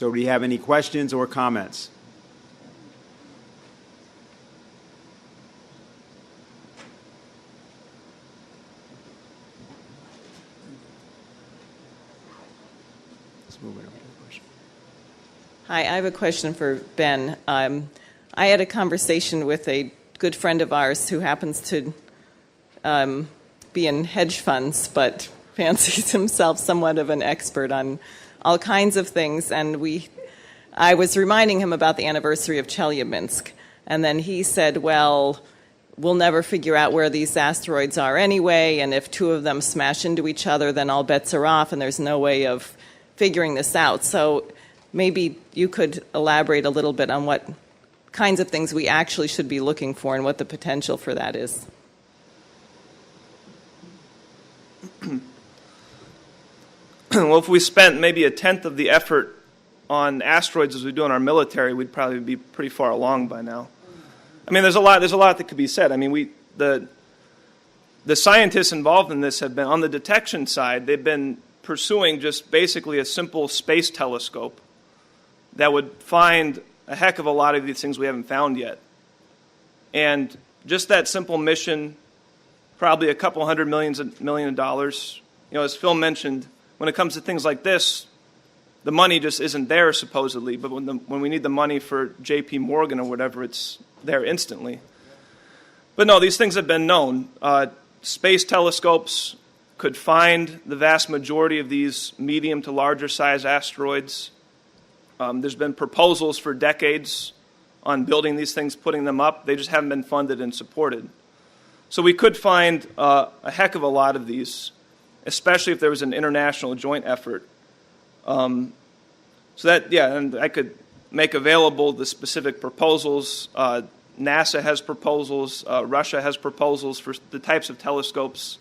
So do you have any questions or comments? Let's move it over to the question. Hi, I have a question for Ben. I had a conversation with a good friend of ours who happens to be in hedge funds, but fancies himself somewhat of an expert on all kinds of things. And I was reminding him about the anniversary of Chelyabinsk. And then he said, well, we'll never figure out where these asteroids are anyway. And if two of them smash into each other, then all bets are off. And there's no way of figuring this out. So maybe you could elaborate a little bit on what kinds of things we actually should be looking for and what the potential for that is. Well, if we spent maybe a tenth of the effort on asteroids as we do in our military, we'd probably be pretty far along by now. I mean, there's a lot that could be said. I mean, the scientists involved in this have been, on the detection side, they've been pursuing just basically a simple space telescope that would find a heck of a lot of these things we haven't found yet. And just that simple mission, probably a couple $100 million of dollars. You know, as Phil mentioned, when it comes to things like this, the money just isn't there supposedly. But when we need the money for J.P. Morgan or whatever, it's there instantly. But no, these things have been known. Space telescopes could find the vast majority of these medium to larger size asteroids. There's been proposals for decades on building these things, putting them up. They just haven't been funded and supported. So we could find a heck of a lot of these, especially if there was an international joint effort. And I could make available the specific proposals. NASA has proposals. Russia has proposals for the types of telescopes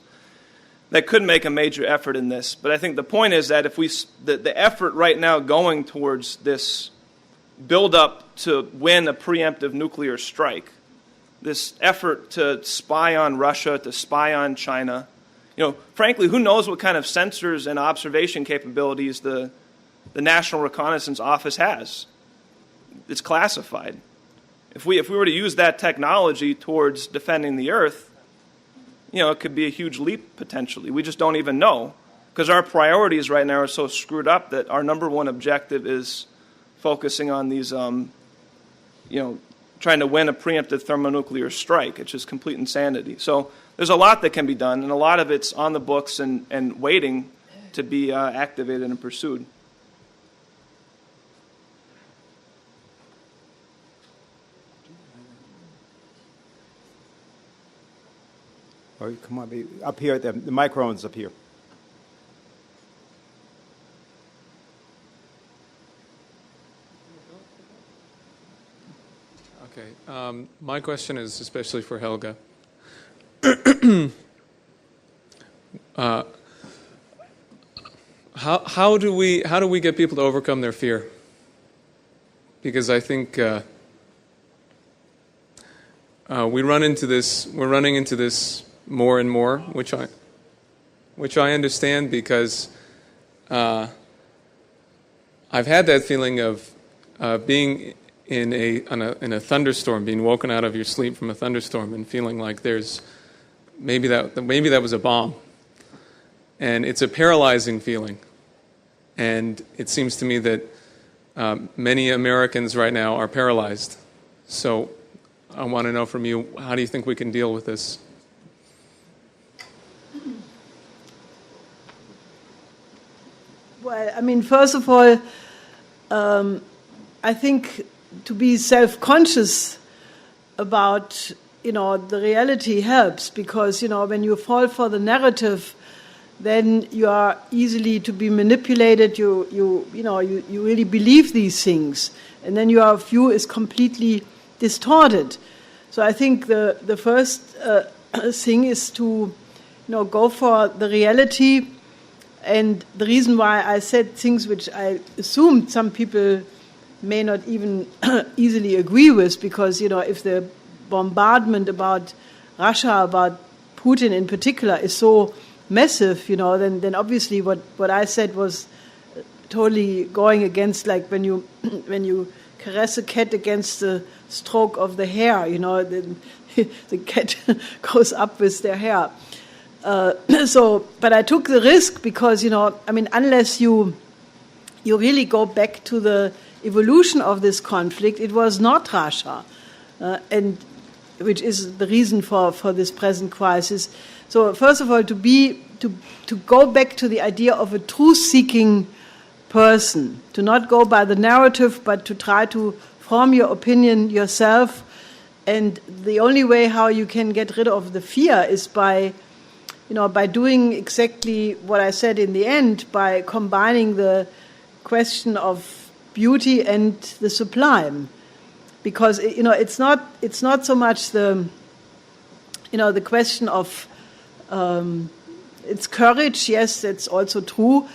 that could make a major effort in this. But I think the point is that if the effort right now going towards this build-up to win a preemptive nuclear strike, this effort to spy on Russia, to spy on China, you know, frankly, who knows what kind of sensors and observation capabilities the National Reconnaissance Office has? It's classified. If we were to use that technology towards defending the Earth, you know, it could be a huge leap potentially. We just don't even know because our priorities right now are so screwed up that our number one objective is focusing on these, trying to win a preemptive thermonuclear strike. It's just complete insanity. So there's a lot that can be done, and a lot of it's on the books and waiting to be activated and pursued. Oh, come on, up here. The microphone's up here. Okay. My question is especially for Helga. How do we get people to overcome their fear? Because I think we're running into this more and more, which I understand because I've had that feeling of being in a thunderstorm, being woken out of your sleep from a thunderstorm, and feeling like there's maybe that was a bomb, and it's a paralyzing feeling. And it seems to me that many Americans right now are paralyzed. So I want to know from you, how do you think we can deal with this? Well, I mean, first of all, I think to be self-conscious about, the reality helps because, when you fall for the narrative, then you are easily to be manipulated. You really believe these things, and then your view is completely distorted. So I think the first thing is to, go for the reality. And the reason why I said things which I assumed some people may not even easily agree with, because, if the bombardment about Russia, about Putin in particular, is so massive, then obviously what I said was totally going against, like when you when you caress a cat against the stroke of the hair, then the cat goes up with their hair. But I took the risk because, unless you really go back to the evolution of this conflict, it was not Russia, and which is the reason for this present crisis. So first of all, to go back to the idea of a truth-seeking person, to not go by the narrative, but to try to form your opinion yourself. And the only way how you can get rid of the fear is by doing exactly what I said in the end, by combining the question of beauty and the sublime. Because it's not so much the question of it's courage. Yes, that's also true,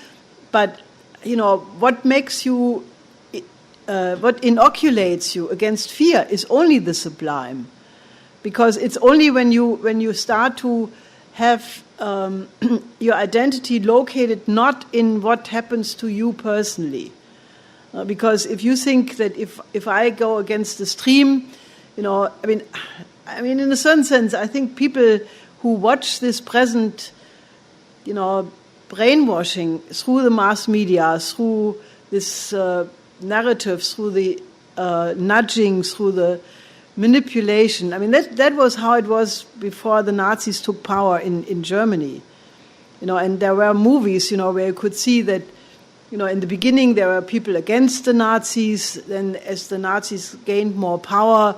but what makes you, what inoculates you against fear is only the sublime, because it's only when you start to have your identity located not in what happens to you personally. Because if you think that if I go against the stream, in a certain sense, I think people who watch this present, brainwashing through the mass media, through this narrative, through the nudging, through the manipulation. That was how it was before the Nazis took power in Germany. And there were movies, where you could see that, in the beginning there were people against the Nazis. Then as the Nazis gained more power,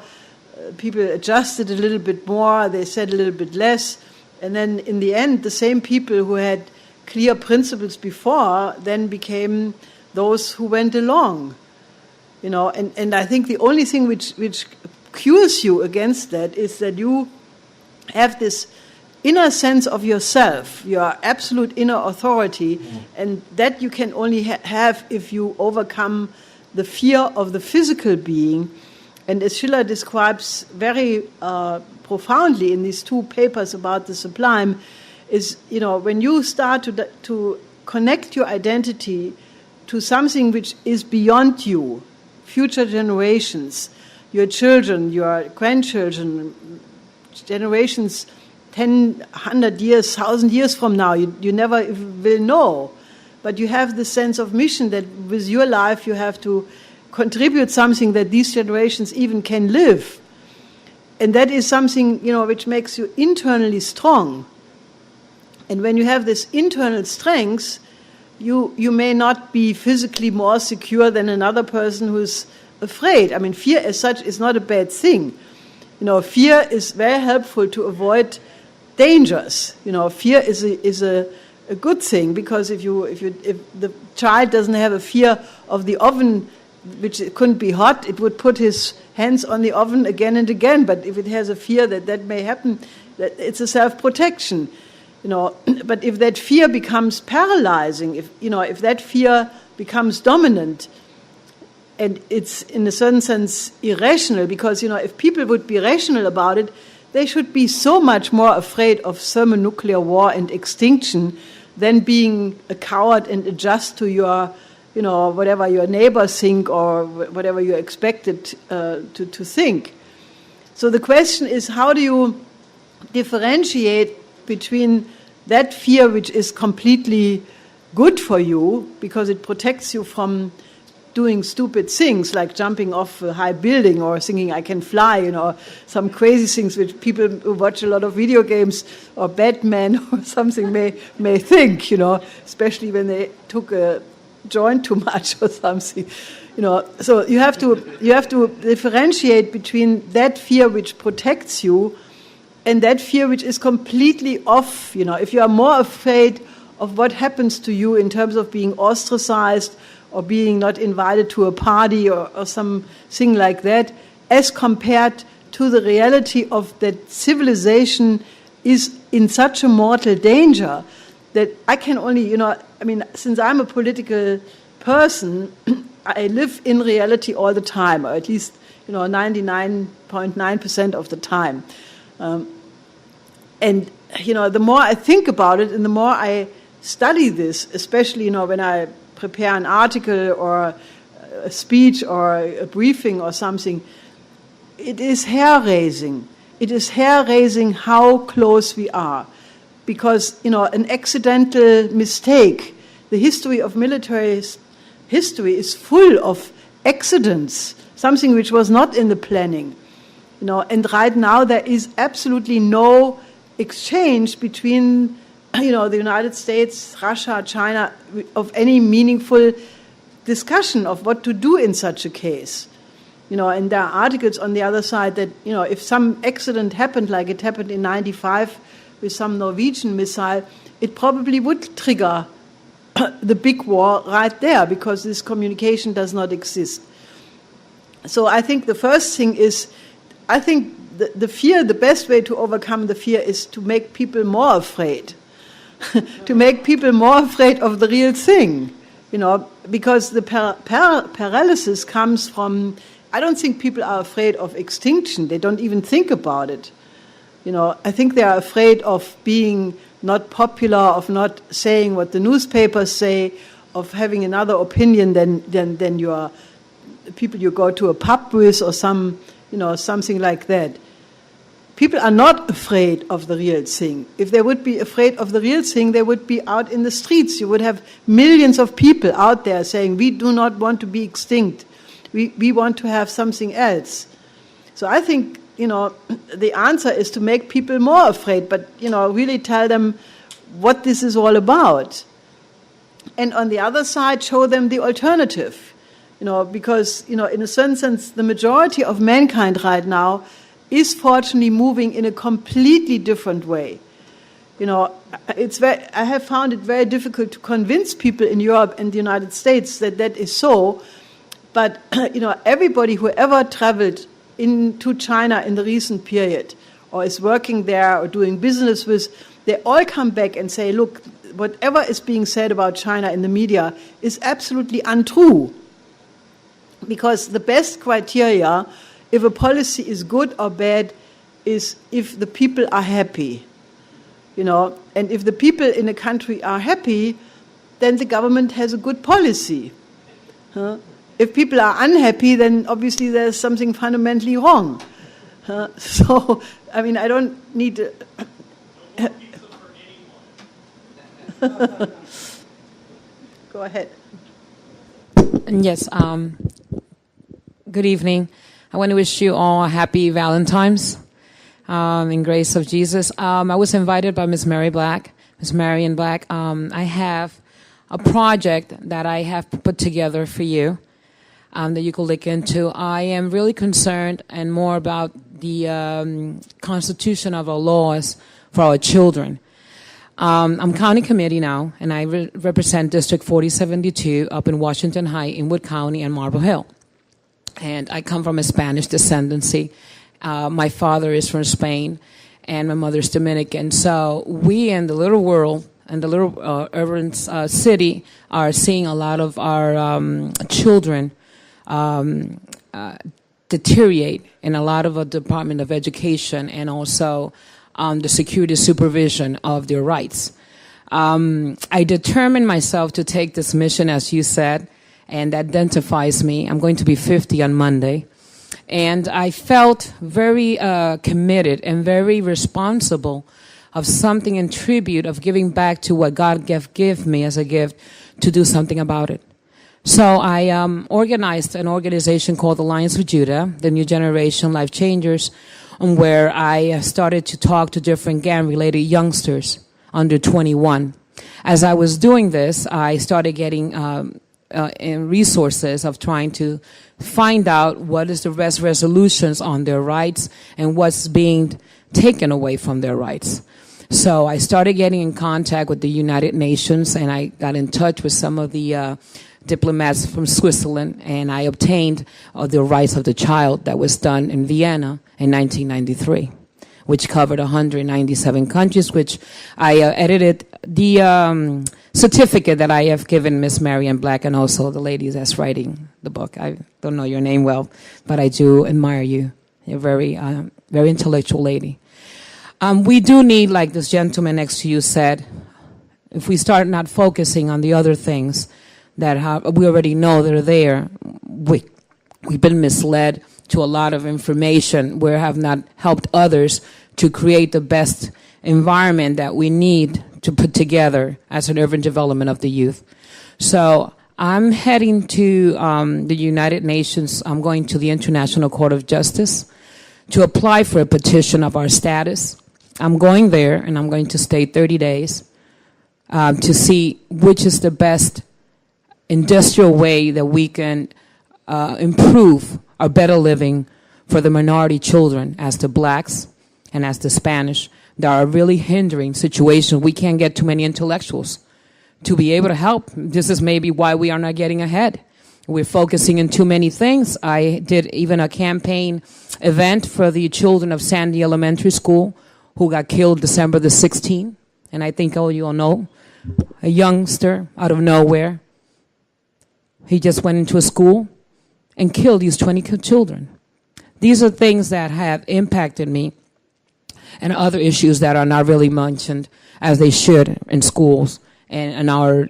people adjusted a little bit more, they said a little bit less. And then in the end, the same people who had clear principles before then became those who went along. And I think the only thing which cures you against that is that you have this inner sense of yourself, your absolute inner authority, and that you can only have if you overcome the fear of the physical being. And as Schiller describes very profoundly in these two papers about the sublime, is, when you start to connect your identity to something which is beyond you, future generations, your children, your grandchildren, generations 10, 100 years, 1,000 years from now, you never will know. But you have the sense of mission that with your life you have to contribute something that these generations even can live. And that is something, which makes you internally strong. And when you have this internal strength, you may not be physically more secure than another person who's afraid. Fear as such is not a bad thing. Fear is very helpful to avoid dangers. Fear is a good thing, because if the child doesn't have a fear of the oven, which it couldn't be hot, it would put his hands on the oven again and again. But if it has a fear that may happen, that it's a self-protection. But if that fear becomes paralyzing, if that fear becomes dominant, and it's in a certain sense irrational, because if people would be rational about it, they should be so much more afraid of thermonuclear war and extinction than being a coward and adjust to your, whatever your neighbors think or whatever you're expected to think. So the question is, how do you differentiate between that fear which is completely good for you because it protects you from doing stupid things like jumping off a high building or thinking I can fly, some crazy things which people who watch a lot of video games or Batman or something may think, especially when they took a joint too much or something, So you have to differentiate between that fear which protects you and that fear which is completely off. If you are more afraid of what happens to you in terms of being ostracized or being not invited to a party or something like that, as compared to the reality of that civilization is in such a mortal danger, that I can only, since I'm a political person, I live in reality all the time, or at least, 99.9% of the time. And the more I think about it and the more I study this, especially, when I prepare an article or a speech or a briefing or something, it is hair-raising. It is hair-raising how close we are. Because, an accidental mistake, the history of military history is full of accidents, something which was not in the planning. And right now there is absolutely no exchange between, the United States, Russia, China, of any meaningful discussion of what to do in such a case. And there are articles on the other side that, if some accident happened, like it happened in '95 with some Norwegian missile, it probably would trigger the big war right there, because this communication does not exist. So I think the first thing is, I think the fear, the best way to overcome the fear is to make people more afraid, to make people more afraid of the real thing, because the paralysis comes from, I don't think people are afraid of extinction. They don't even think about it. I think they are afraid of being not popular, of not saying what the newspapers say, of having another opinion than your people you go to a pub with or something like that. People are not afraid of the real thing. If they would be afraid of the real thing, they would be out in the streets. You would have millions of people out there saying, we do not want to be extinct. We want to have something else. So I think, the answer is to make people more afraid, but, really tell them what this is all about. And on the other side, show them the alternative. Because, in a certain sense, the majority of mankind right now is fortunately moving in a completely different way. I have found it very difficult to convince people in Europe and the United States that is so. But, everybody who ever traveled into China in the recent period, or is working there or doing business with, they all come back and say, look, whatever is being said about China in the media is absolutely untrue. Because the best criteria, if a policy is good or bad, is if the people are happy. And if the people in a country are happy, then the government has a good policy. If people are unhappy, then obviously there's something fundamentally wrong. So, I don't need to... Go ahead. Yes. Good evening. I want to wish you all a happy Valentine's in grace of Jesus. I was invited by Miss Marion Black. I have a project that I have put together for you that you could look into. I am really concerned and more about the constitution of our laws for our children. I'm county committee now, and I represent District 4072 up in Washington Heights, in Wood County, and Marble Hill. And I come from a Spanish descendancy. My father is from Spain, and my mother's Dominican. So we in the little world, and the little urban city, are seeing a lot of our children deteriorate in a lot of the Department of Education, and also the security supervision of their rights. I determined myself to take this mission, as you said, and that identifies me. I'm going to be 50 on Monday. And I felt very committed and very responsible of something in tribute of giving back to what God gave me as a gift to do something about it. So I organized an organization called Alliance with Judah, the New Generation Life Changers, where I started to talk to different gang-related youngsters under 21. As I was doing this, I started getting in resources of trying to find out what is the best resolutions on their rights and what's being taken away from their rights. So I started getting in contact with the United Nations, and I got in touch with some of the diplomats from Switzerland, and I obtained the rights of the child that was done in Vienna in 1993, which covered 197 countries, which I edited the certificate that I have given Miss Marion Black, and also the lady that's writing the book. I don't know your name well, but I do admire you. You're a very, very intellectual lady. We do need, like this gentleman next to you said, if we start not focusing on the other things, that we already know they're there. We've been misled to a lot of information. We have not helped others to create the best environment that we need to put together as an urban development of the youth. So I'm heading to the United Nations. I'm going to the International Court of Justice to apply for a petition of our status. I'm going there, and I'm going to stay 30 days to see which is the best industrial way that we can improve our better living for the minority children, as the blacks and as the Spanish, that are really hindering situations. We can't get too many intellectuals to be able to help. This is maybe why we are not getting ahead. We're focusing on too many things. I did even a campaign event for the children of Sandy Elementary School who got killed December the 16th. And I think all you all know, a youngster out of nowhere. He just went into a school and killed these 20 children. These are things that have impacted me, and other issues that are not really mentioned as they should in schools and in our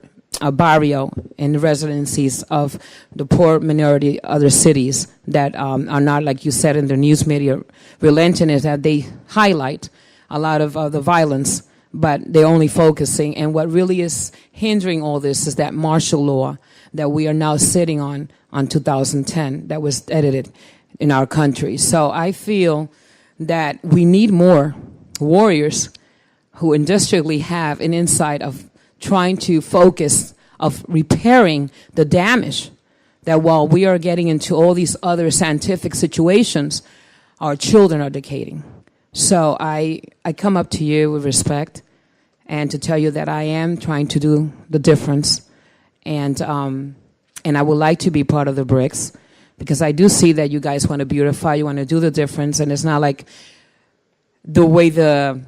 barrio and the residencies of the poor minority other cities that are not, like you said in the news media, relenting, is that they highlight a lot of the violence, but they're only focusing. And what really is hindering all this is that martial law that we are now sitting on 2010 that was edited in our country. So I feel that we need more warriors who industrially have an insight of trying to focus of repairing the damage that while we are getting into all these other scientific situations, our children are decaying. So I come up to you with respect and to tell you that I am trying to do the difference. And I would like to be part of the BRICS, because I do see that you guys want to beautify, you want to do the difference, and it's not like the way the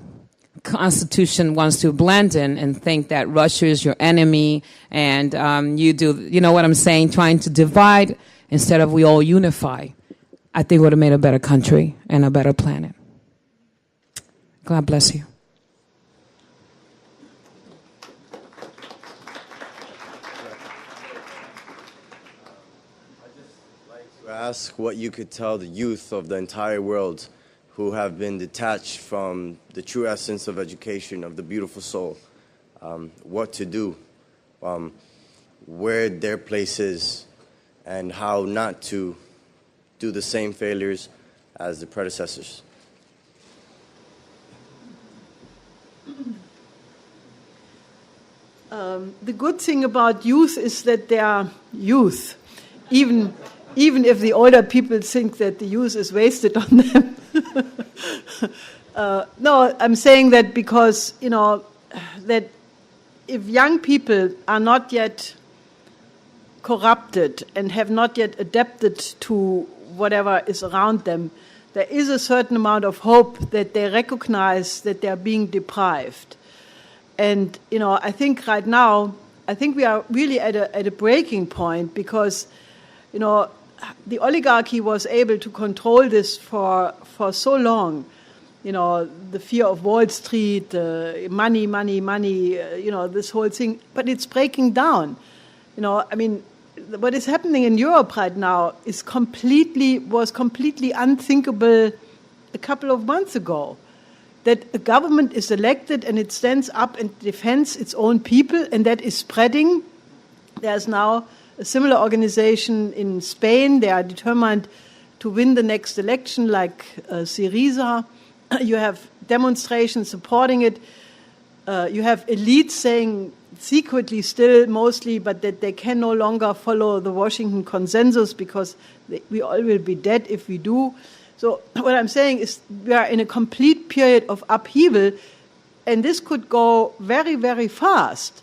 Constitution wants to blend in and think that Russia is your enemy, and you do, you know what I'm saying, trying to divide instead of we all unify. I think would have made a better country and a better planet. God bless you. Ask what you could tell the youth of the entire world who have been detached from the true essence of education, of the beautiful soul, what to do, where their place is, and how not to do the same failures as the predecessors. The good thing about youth is that they are youth, even if the older people think that the youth is wasted on them. No, I'm saying that because, that if young people are not yet corrupted and have not yet adapted to whatever is around them, there is a certain amount of hope that they recognize that they are being deprived. And, I think right now, we are really at a breaking point, because, the oligarchy was able to control this for so long. The fear of Wall Street, money, this whole thing. But it's breaking down. What is happening in Europe right now was completely unthinkable a couple of months ago. That a government is elected and it stands up and defends its own people, and that is spreading. There's now a similar organization in Spain. They are determined to win the next election, like Syriza. You have demonstrations supporting it. You have elites saying secretly still mostly, but that they can no longer follow the Washington consensus because we all will be dead if we do. So what I'm saying is we are in a complete period of upheaval, and this could go very, very fast.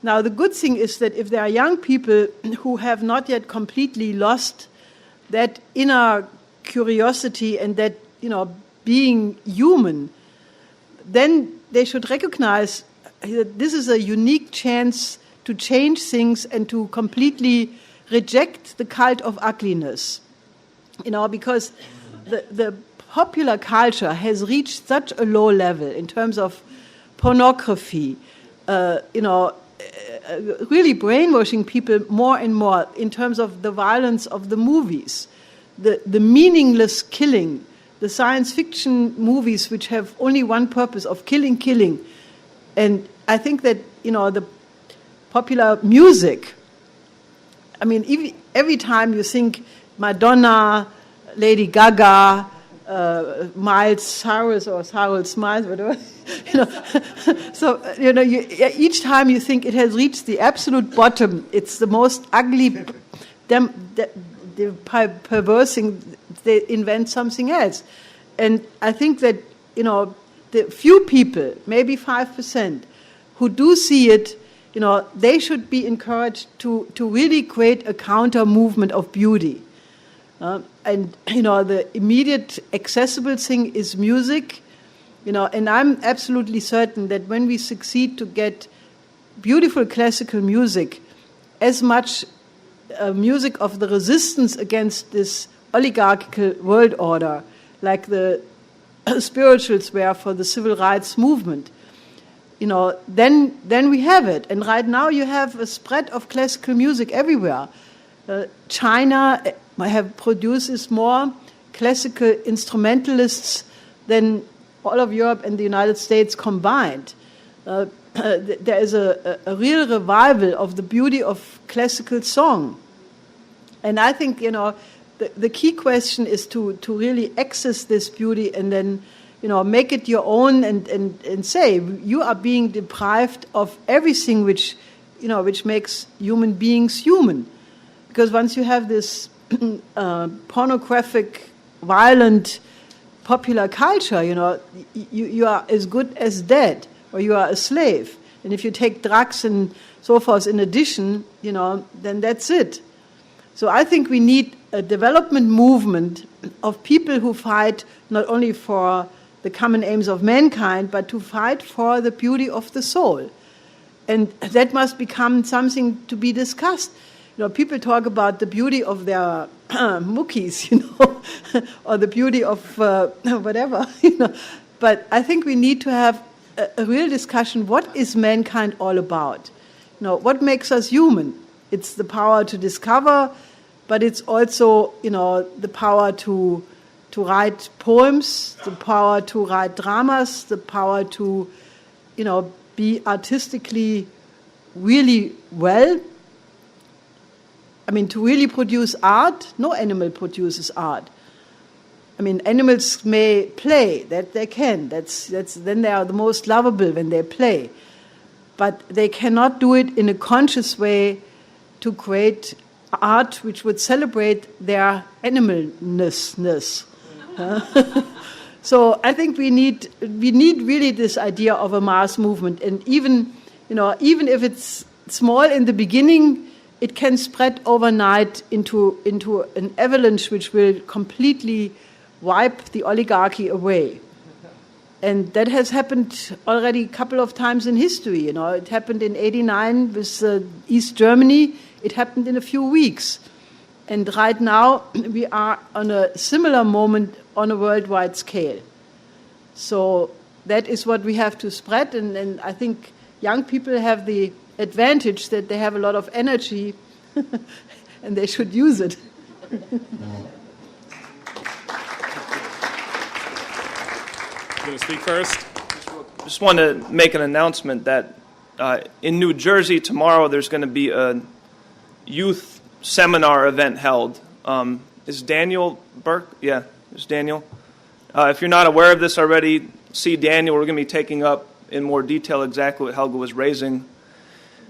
Now, the good thing is that if there are young people who have not yet completely lost that inner curiosity and that, being human, then they should recognize that this is a unique chance to change things and to completely reject the cult of ugliness. Because the popular culture has reached such a low level in terms of pornography, really brainwashing people more and more in terms of the violence of the movies, the meaningless killing, the science fiction movies which have only one purpose of killing. And I think that, the popular music, I mean, every time you think Madonna, Lady Gaga, Miles Cyrus or Cyrus Miles, whatever, so, each time you think it has reached the absolute bottom, it's the most ugly, perverse thing, they invent something else. And I think that, the few people, maybe 5%, who do see it, they should be encouraged to really create a counter movement of beauty. And, the immediate accessible thing is music, and I'm absolutely certain that when we succeed to get beautiful classical music, as much music of the resistance against this oligarchical world order, like the spirituals were for the civil rights movement, then we have it. And right now you have a spread of classical music everywhere. China produces more classical instrumentalists than all of Europe and the United States combined. There is a real revival of the beauty of classical song. And I think, the key question is to really access this beauty and then, make it your own and say, you are being deprived of everything which makes human beings human. Because once you have this pornographic, violent, popular culture, you are as good as dead, or you are a slave. And if you take drugs and so forth in addition, then that's it. So I think we need a development movement of people who fight not only for the common aims of mankind, but to fight for the beauty of the soul. And that must become something to be discussed. People talk about the beauty of their mookies, or the beauty of whatever, But I think we need to have a real discussion. What is mankind all about? What makes us human? It's the power to discover, but it's also, the power to write poems, the power to write dramas, the power to, be artistically really well. I mean, to really produce art, no animal produces art. I mean, animals may play, that they can. That's then they are the most lovable when they play. But they cannot do it in a conscious way to create art which would celebrate their animalness. So I think we need really this idea of a mass movement, and even if it's small in the beginning, it can spread overnight into an avalanche which will completely wipe the oligarchy away. And that has happened already a couple of times in history. It happened in '89 with East Germany. It happened in a few weeks. And right now we are on a similar moment on a worldwide scale. So that is what we have to spread. And I think young people have the advantage that they have a lot of energy and they should use it. You going to speak first? Just want to make an announcement that in New Jersey tomorrow there's going to be a youth seminar event held. Is Daniel Burke? Yeah, it's Daniel. If you're not aware of this already, see Daniel. We're going to be taking up in more detail exactly what Helga was raising,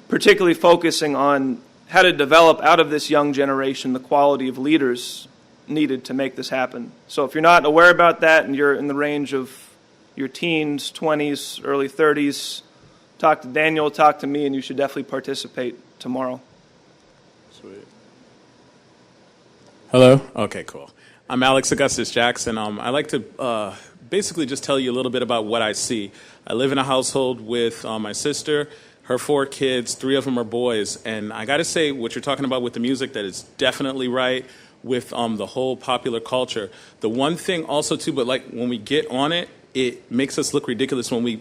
particularly focusing on how to develop out of this young generation the quality of leaders needed to make this happen. So if you're not aware about that and you're in the range of your teens, 20s, early 30s, talk to Daniel, talk to me, and you should definitely participate tomorrow. Sweet. Hello? Okay, cool. I'm Alex Augustus Jackson. I like to basically just tell you a little bit about what I see. I live in a household with my sister, her 4 kids, 3 of them are boys, and I got to say what you're talking about with the music, that is definitely right with the whole popular culture. The one thing also, too, but like when we get on it, it makes us look ridiculous when we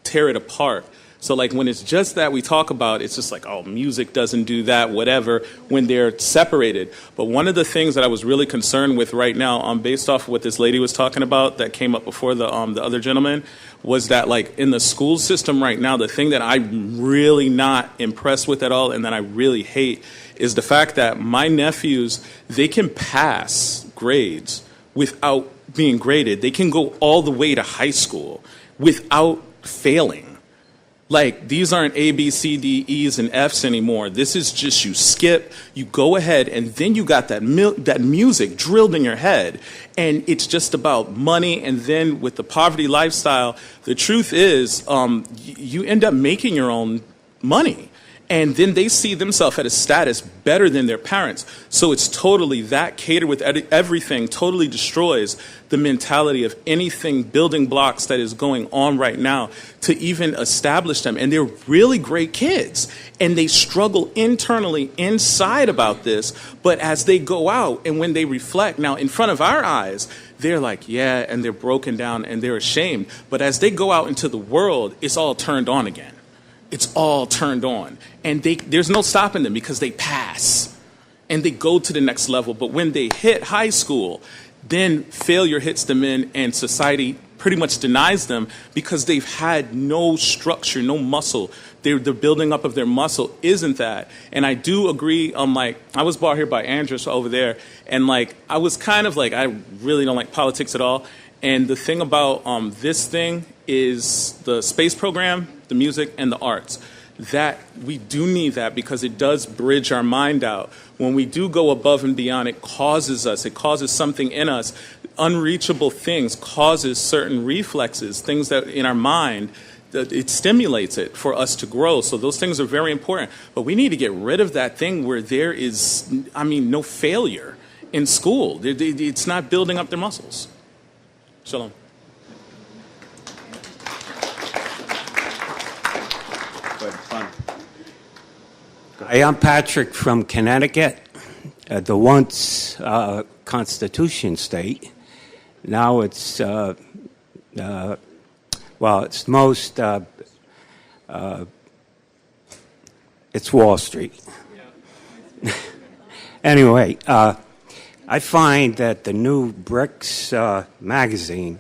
tear it apart. So like when it's just that we talk about, it's just like, oh, music doesn't do that, whatever, when they're separated. But one of the things that I was really concerned with right now, based off of what this lady was talking about that came up before the other gentleman, was that like in the school system right now, the thing that I'm really not impressed with at all and that I really hate is the fact that my nephews, they can pass grades without being graded. They can go all the way to high school without failing. Like, these aren't A, B, C, D, E's, and F's anymore. This is just you skip, you go ahead, and then you got that music drilled in your head. And it's just about money. And then with the poverty lifestyle, the truth is you end up making your own money. And then they see themselves at a status better than their parents. So it's totally that cater with everything totally destroys the mentality of anything building blocks that is going on right now to even establish them. And they're really great kids. And they struggle internally inside about this. But as they go out and when they reflect now in front of our eyes, they're like, yeah, and they're broken down and they're ashamed. But as they go out into the world, it's all turned on again. It's all turned on. And there's no stopping them because they pass. And they go to the next level. But when they hit high school, then failure hits them in and society pretty much denies them because they've had no structure, no muscle. The building up of their muscle isn't that. And I do agree, like, I was brought here by Andrews over there. And, like, I was kind of like, I really don't like politics at all. And the thing about this thing is the space program, the music, and the arts. That we do need that because it does bridge our mind out. When we do go above and beyond, it causes something in us. Unreachable things causes certain reflexes, things that in our mind, that it stimulates it for us to grow. So those things are very important. But we need to get rid of that thing where there is, no failure in school. It's not building up their muscles. Shalom. Hi, I'm Patrick from Connecticut, the once Constitution state. Now it's, it's most, it's Wall Street. Anyway, I find that the new BRICS magazine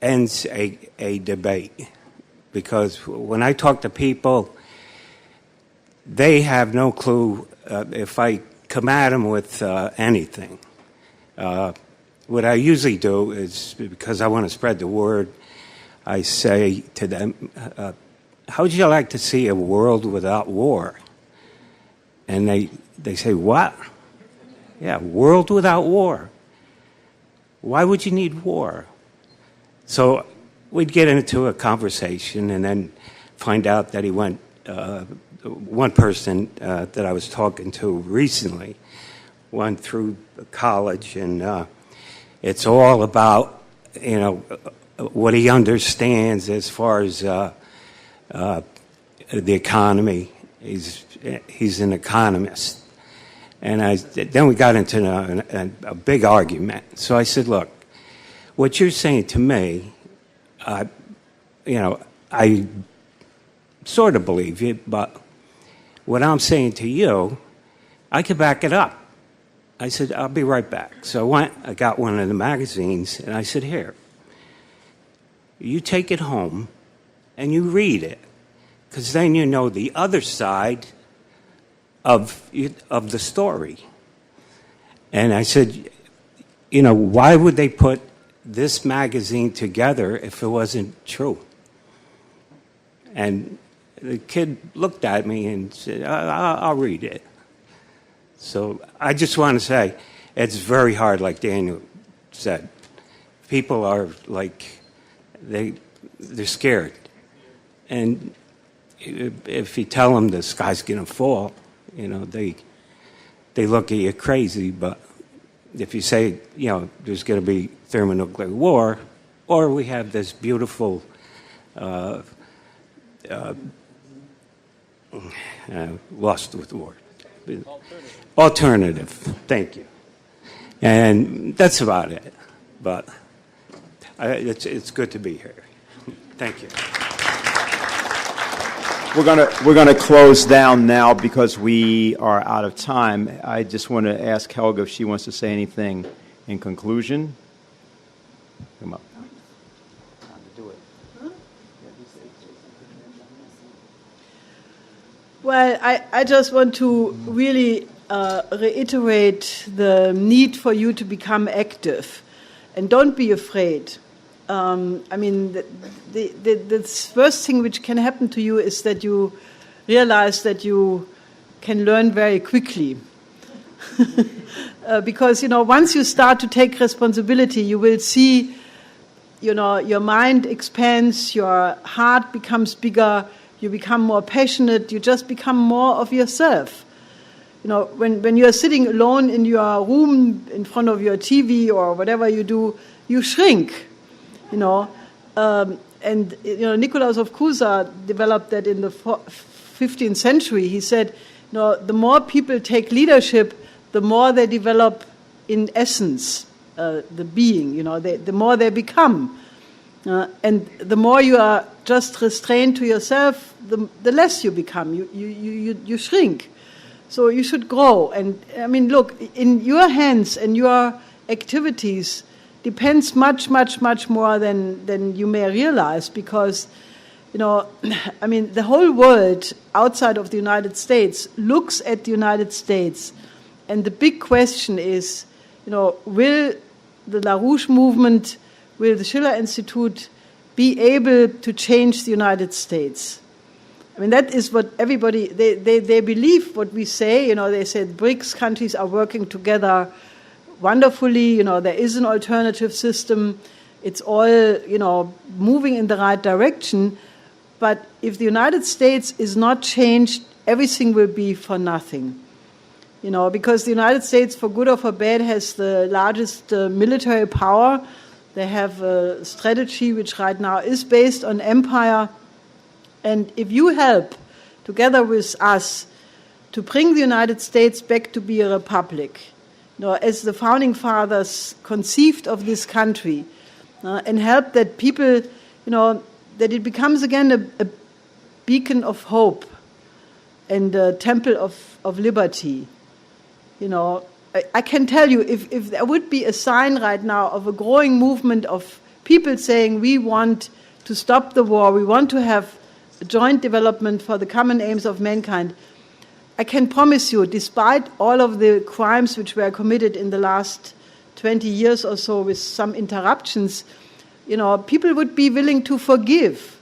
ends a debate because when I talk to people, they have no clue if I come at them with anything. What I usually do is, because I want to spread the word, I say to them, how would you like to see a world without war? And they say, what? Yeah, world without war. Why would you need war? So we'd get into a conversation and then find out that he went, one person that I was talking to recently went through college, and it's all about, what he understands as far as the economy. He's an economist. And then we got into a big argument. So I said, look, what you're saying to me, I sort of believe you, but what I'm saying to you, I could back it up. I said, I'll be right back. So I got one of the magazines, and I said, here, you take it home, and you read it, because then you know the other side of the story. And I said, why would they put this magazine together if it wasn't true? And the kid looked at me and said, I'll read it. So I just want to say, it's very hard, like Daniel said. People are like, they're scared. And if you tell them the sky's going to fall, they look at you crazy. But if you say, there's going to be thermonuclear war, or we have this beautiful lost with the word. Alternative. Thank you. And that's about it. But it's good to be here. Thank you. We're gonna close down now because we are out of time. I just want to ask Helga if she wants to say anything in conclusion. Come up. Well, I just want to really reiterate the need for you to become active, and don't be afraid. I mean, the first thing which can happen to you is that you realize that you can learn very quickly. Because, once you start to take responsibility, you will see, your mind expands, your heart becomes bigger, you become more passionate, you just become more of yourself. When you're sitting alone in your room in front of your TV or whatever you do, you shrink. And Nicolaus of Cusa developed that in the 15th century. He said, the more people take leadership, the more they develop in essence, the being, the more they become. And the more you are just restrained to yourself, the less you become. You shrink. So you should grow. And I mean, look, in your hands and your activities depends much, much, much more than you may realize, because, I mean, the whole world outside of the United States looks at the United States, and the big question is, will the LaRouche movement, will the Schiller Institute be able to change the United States? I mean, that is what everybody, they believe what we say. They said BRICS countries are working together wonderfully. There is an alternative system. It's all, moving in the right direction. But if the United States is not changed, everything will be for nothing. Because the United States, for good or for bad, has the largest military power. They have a strategy which right now is based on empire. And if you help, together with us, to bring the United States back to be a republic, as the founding fathers conceived of this country, and help that people, that it becomes again a beacon of hope and a temple of liberty. I can tell you, if there would be a sign right now of a growing movement of people saying we want to stop the war, we want to have a joint development for the common aims of mankind, I can promise you, despite all of the crimes which were committed in the last 20 years or so with some interruptions, people would be willing to forgive,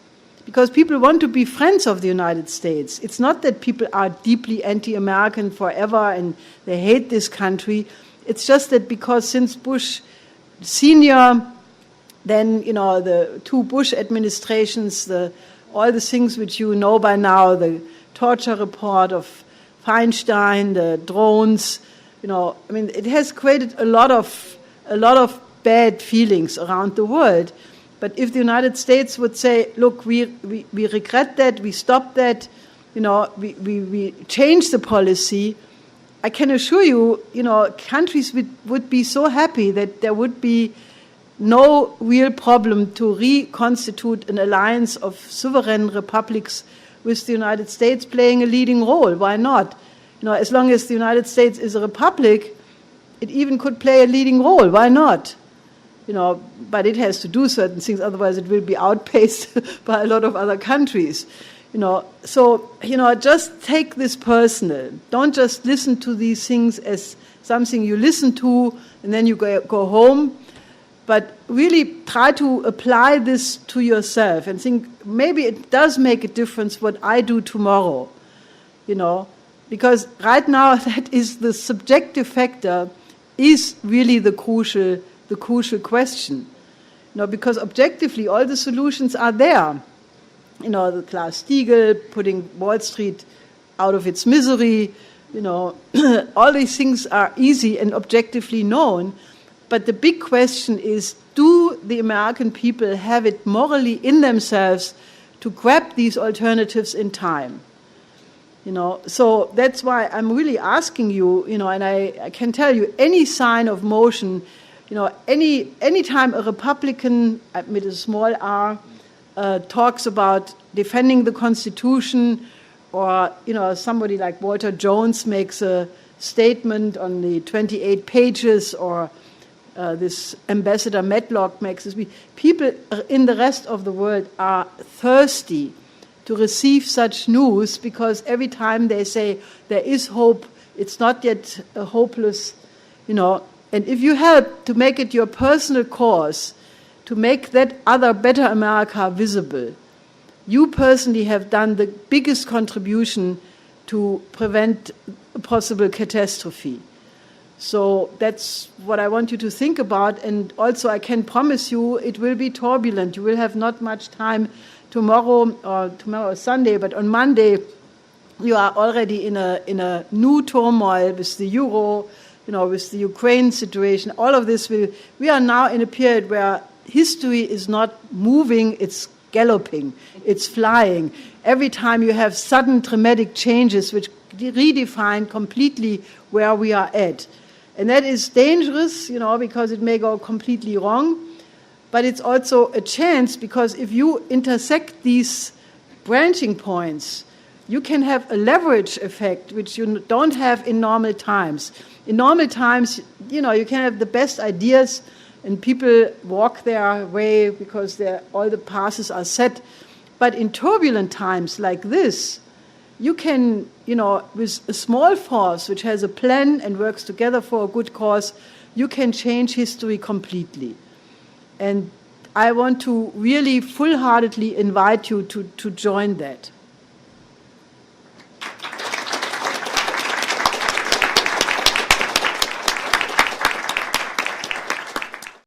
because people want to be friends of the United States. It's not that people are deeply anti-American forever and they hate this country. It's just that because since Bush Senior, then, the two Bush administrations, all the things which you know by now, the torture report of Feinstein, the drones, I mean, it has created a lot of bad feelings around the world. But if the United States would say, look, we regret that, we stop that, we change the policy, I can assure you, countries would be so happy that there would be no real problem to reconstitute an alliance of sovereign republics with the United States playing a leading role. Why not? As long as the United States is a republic, it even could play a leading role. Why not? But it has to do certain things, otherwise it will be outpaced by a lot of other countries. So, just take this personal. Don't just listen to these things as something you listen to and then you go home, but really try to apply this to yourself and think, maybe it does make a difference what I do tomorrow, because right now that is the subjective factor is really the crucial question, because objectively all the solutions are there. The Glass-Steagall, putting Wall Street out of its misery, all these things are easy and objectively known. But the big question is, do the American people have it morally in themselves to grab these alternatives in time? So that's why I'm really asking you, and I can tell you, any sign of motion, any time a Republican, with a small r, talks about defending the Constitution, or somebody like Walter Jones makes a statement on the 28 pages, or this Ambassador Medlock makes this. People in the rest of the world are thirsty to receive such news, because every time they say there is hope, it's not yet a hopeless, And if you help to make it your personal cause, to make that other better America visible, you personally have done the biggest contribution to prevent a possible catastrophe. So that's what I want you to think about. And also I can promise you it will be turbulent. You will have not much time tomorrow or Sunday, but on Monday you are already in a new turmoil with the euro, with the Ukraine situation. All of this we are now in a period where history is not moving, it's galloping, it's flying. Every time you have sudden dramatic changes which redefine completely where we are at. And that is dangerous, because it may go completely wrong. But it's also a chance, because if you intersect these branching points, you can have a leverage effect, which you don't have in normal times. In normal times, you can have the best ideas, and people walk their way because all the paths are set. But in turbulent times like this, you can, with a small force which has a plan and works together for a good cause, you can change history completely. And I want to really full-heartedly invite you to join that.